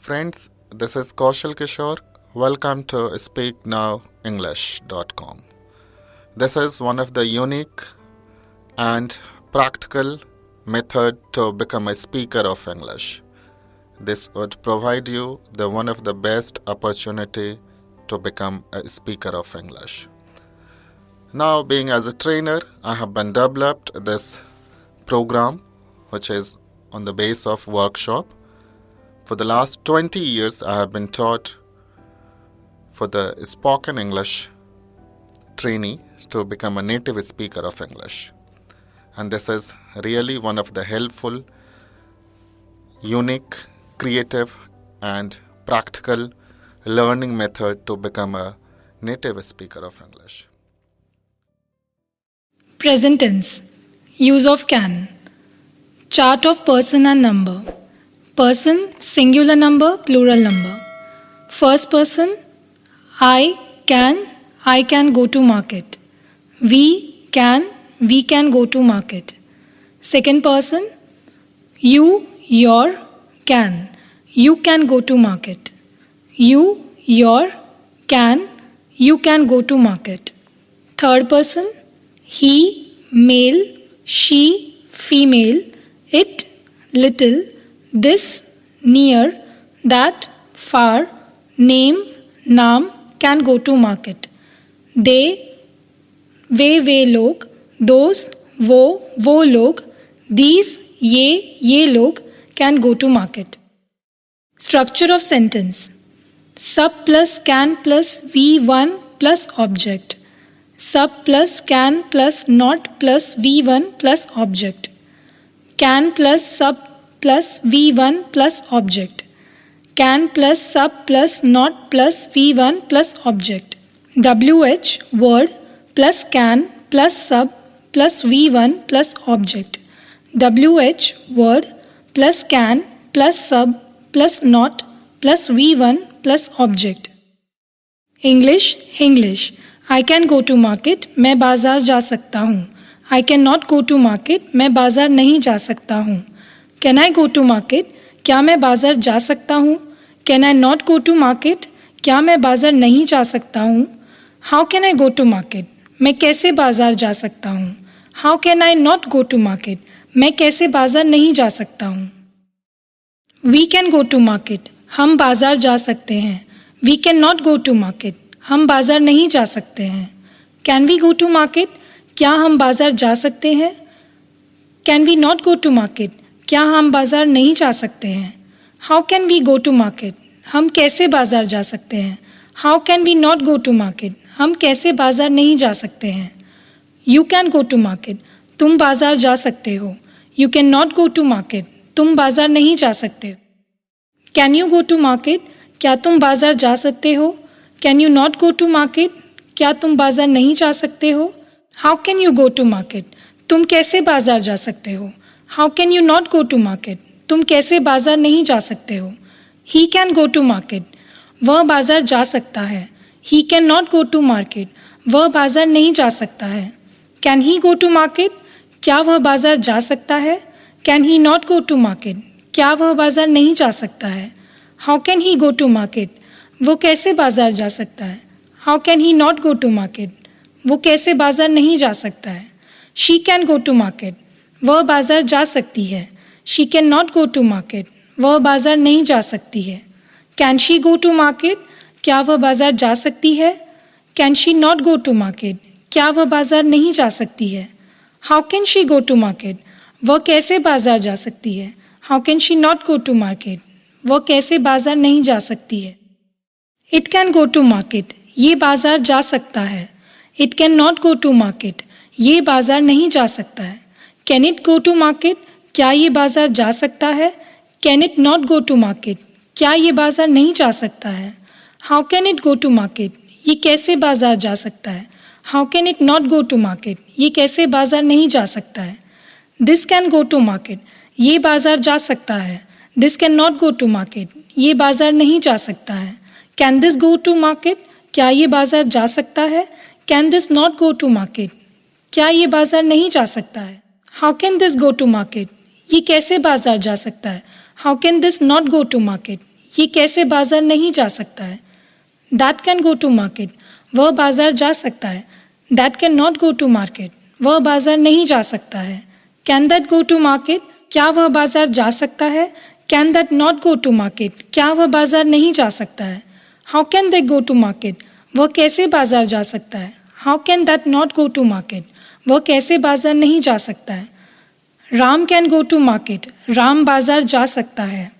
Friends, this is Kaushal Kishor. Welcome to SpeakNowEnglish.com. This is one of the unique and practical method to become a speaker of English. This would provide you one of the best opportunity to become a speaker of English. Now, being as a trainer, I have been developed this program, which is on the base of workshop. For the last 20 years, I have been taught for the spoken English trainee to become a native speaker of English. And this is really one of the helpful, unique, creative, and practical learning method to become a native speaker of English. Present tense. Use of can. Chart of person and number. Person, singular number, plural number. First person, I can go to market. We can go to market. Second person, you, your, can. You can go to market. You, your, can go to market. Third person, he, male, she, female, it, little, this, near, that, far, name, naam, can go to market. They, वे लोग, those, वो लोग, these, ये लोग can go to market. Structure of sentence. Sub plus can plus V1 plus object. Sub plus can plus not plus V1 plus object. Can plus sub plus V1 plus object. Can plus sub plus not plus V1 plus object. WH word plus can plus sub plus V1 plus object. WH word plus can plus sub plus not plus V1 plus object. English. I can go to market. मैं बाजार जा सकता हूँ. I cannot go to market. मैं बाजार नहीं जा सकता हूँ. Can I go to market? क्या मैं बाजार जा सकता हूँ? Can I not go to market? क्या मैं बाजार नहीं जा सकता हूँ? How can I go to market? मैं कैसे बाजार जा सकता हूँ? How can I not go to market? मैं कैसे बाजार नहीं जा सकता हूँ? We can go to market. हम बाजार जा सकते हैं. We cannot go to market. हम बाजार नहीं जा सकते हैं. Can we go to market? क्या हम बाजार जा सकते हैं? Can we not go to market? क्या हम बाजार नहीं जा सकते हैं? How can we go to market? हम कैसे बाजार जा सकते हैं? How can we not go to market? हम कैसे बाजार नहीं जा सकते हैं? You can go to market. तुम बाजार जा सकते हो. You can not go to market. तुम बाजार नहीं जा सकते. Can you go to market? क्या तुम बाजार जा सकते हो? Can you not go to market? क्या तुम बाजार नहीं जा सकते हो? How can you go to market? तुम कैसे बाजार जा सकते हो? How can you not go to market? तुम कैसे बाजार नहीं जा सकते हो? He can go to market. वह बाजार जा सकता है. He can not go to market. वह बाजार नहीं जा सकता है. Can he go to market? क्या वह बाजार जा सकता है? Can he not go to market? क्या वह बाजार नहीं जा सकता है? How can he go to market? वो कैसे बाजार जा सकता है? How can he not go to market? वो कैसे बाजार नहीं जा सकता है? She can go to market. वह बाजार जा सकती है. She can not go to market. वह बाजार नहीं जा सकती है. Can she go to market? क्या वह बाजार जा सकती है? Can she not go to market? क्या वह बाजार नहीं जा सकती है? How can she go to market? वह कैसे बाजार जा सकती है? How can she not go to market? वह कैसे बाजार नहीं जा सकती है? It can go to market. ये बाजार जा सकता है. It can not go to market. ये बाजार नहीं जा सकता है. Can it go to market? क्या ये बाजार जा सकता है? Can it not go to market? क्या ये बाजार नहीं जा सकता है? How can it go to market? ये कैसे बाजार जा सकता है? How can it not go to market? ये कैसे बाजार नहीं जा सकता है? This can go to market. ये बाजार जा सकता है. This can not go to market. ये बाजार नहीं जा सकता है. Can this go to market? क्या ये बाजार जा सकता है? Can this not go to market? क्या ये बाजार नहीं जा सकता है? How can this go to market? ये कैसे बाजार जा सकता है? How can this not go to market? ये कैसे बाजार नहीं जा सकता है? That can go to market, वह बाजार जा सकता है. That can not go to market, वह बाजार नहीं जा सकता है. Can that go to market, क्या वह बाजार जा सकता है? Can that not go to market, क्या वह बाजार नहीं जा सकता है? How can they go to market, वह कैसे बाजार जा सकता है? How can that not go to market, वह कैसे बाजार नहीं जा सकता है? Ram can go to market, Ram बाजार जा सकता है.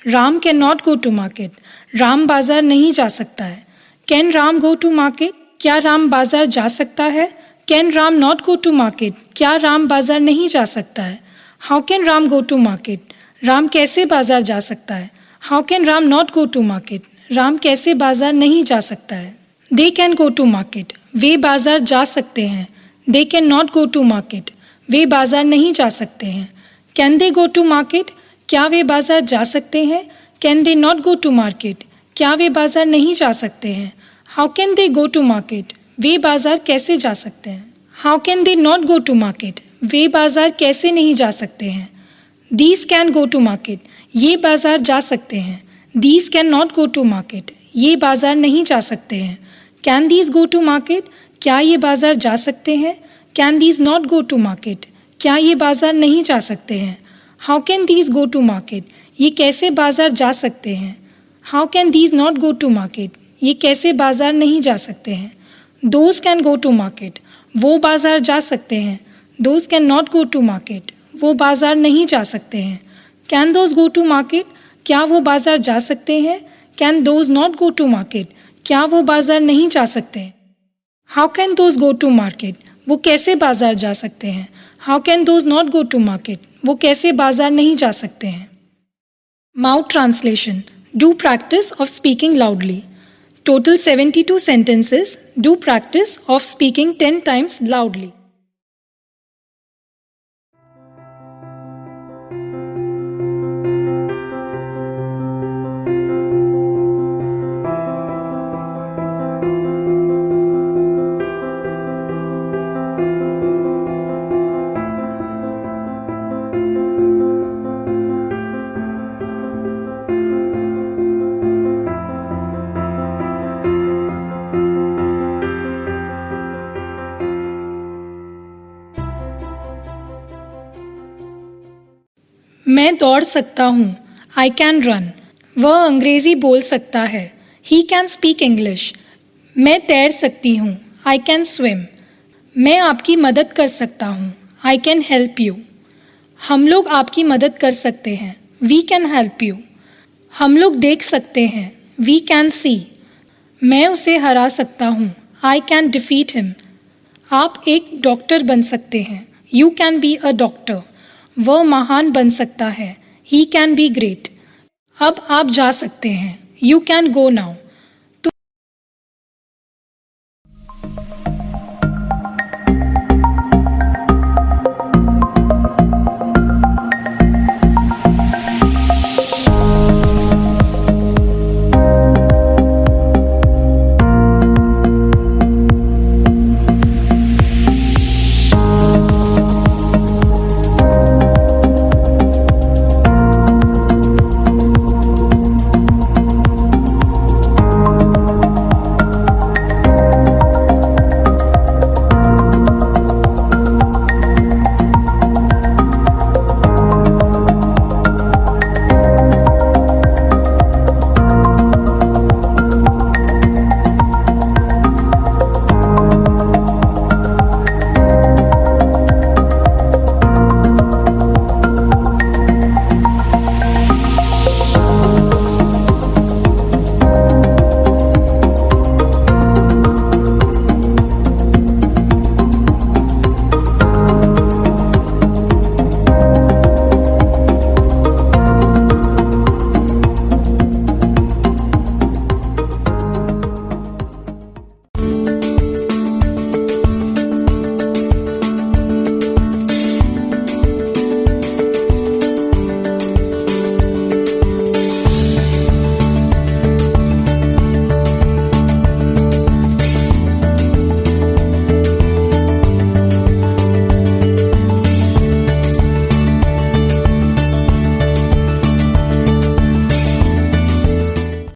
Ram can not go to market, Ram बाजार नहीं जा सकता है. Can Ram go to market, क्या राम बाजार जा सकता है? Can Ram not go to market, क्या राम बाजार नहीं जा सकता है? How can Ram go to market, Ram कैसे बाजार जा सकता है? How can Ram not go to market, Ram कैसे बाजार नहीं जा सकता है? They can go to market, वे बाजार जा सकते हैं. They can not go to market, वे बाजार नहीं जा सकते हैं. Can they go to market, क्या वे बाजार जा सकते हैं? Can they not go to market, क्या वे बाजार नहीं जा सकते हैं? How can they go to market, वे बाजार कैसे जा सकते हैं? How can they not go to market, वे बाजार कैसे नहीं जा सकते हैं? These can go to market, ये बाजार जा सकते हैं. These can not go to market, ये बाजार नहीं जा सकते हैं. Can these go to market, क्या ये बाजार जा सकते हैं? Can these not go to market, क्या ये बाजार नहीं जा सकते हैं? How can these go to market, ये कैसे बाजार जा सकते हैं? How can these not go to market, ये कैसे बाजार नहीं जा सकते हैं? Those can go to market, वो बाजार जा सकते हैं. Those can not go to market, वो बाजार नहीं जा सकते हैं. Can those go to market, क्या वो बाजार जा सकते हैं? Can those not go to market, क्या वो बाजार नहीं जा सकते हैं? How can those go to market, वो कैसे बाजार जा सकते हैं? How can those not go to market, वो कैसे बाजार नहीं जा सकते हैं? Mouth translation. Do practice of speaking loudly. Total 72 sentences. Do practice of speaking 10 times loudly. मैं दौड़ सकता हूँ. I can run. वह अंग्रेज़ी बोल सकता है. He can speak English. मैं तैर सकती हूँ. I can swim. मैं आपकी मदद कर सकता हूँ. I can help you. हम लोग आपकी मदद कर सकते हैं. We can help you. हम लोग देख सकते हैं. We can see. मैं उसे हरा सकता हूँ. I can defeat him. आप एक डॉक्टर बन सकते हैं. You can be a doctor. वह महान बन सकता है. He can be great. अब आप जा सकते हैं. You can go now.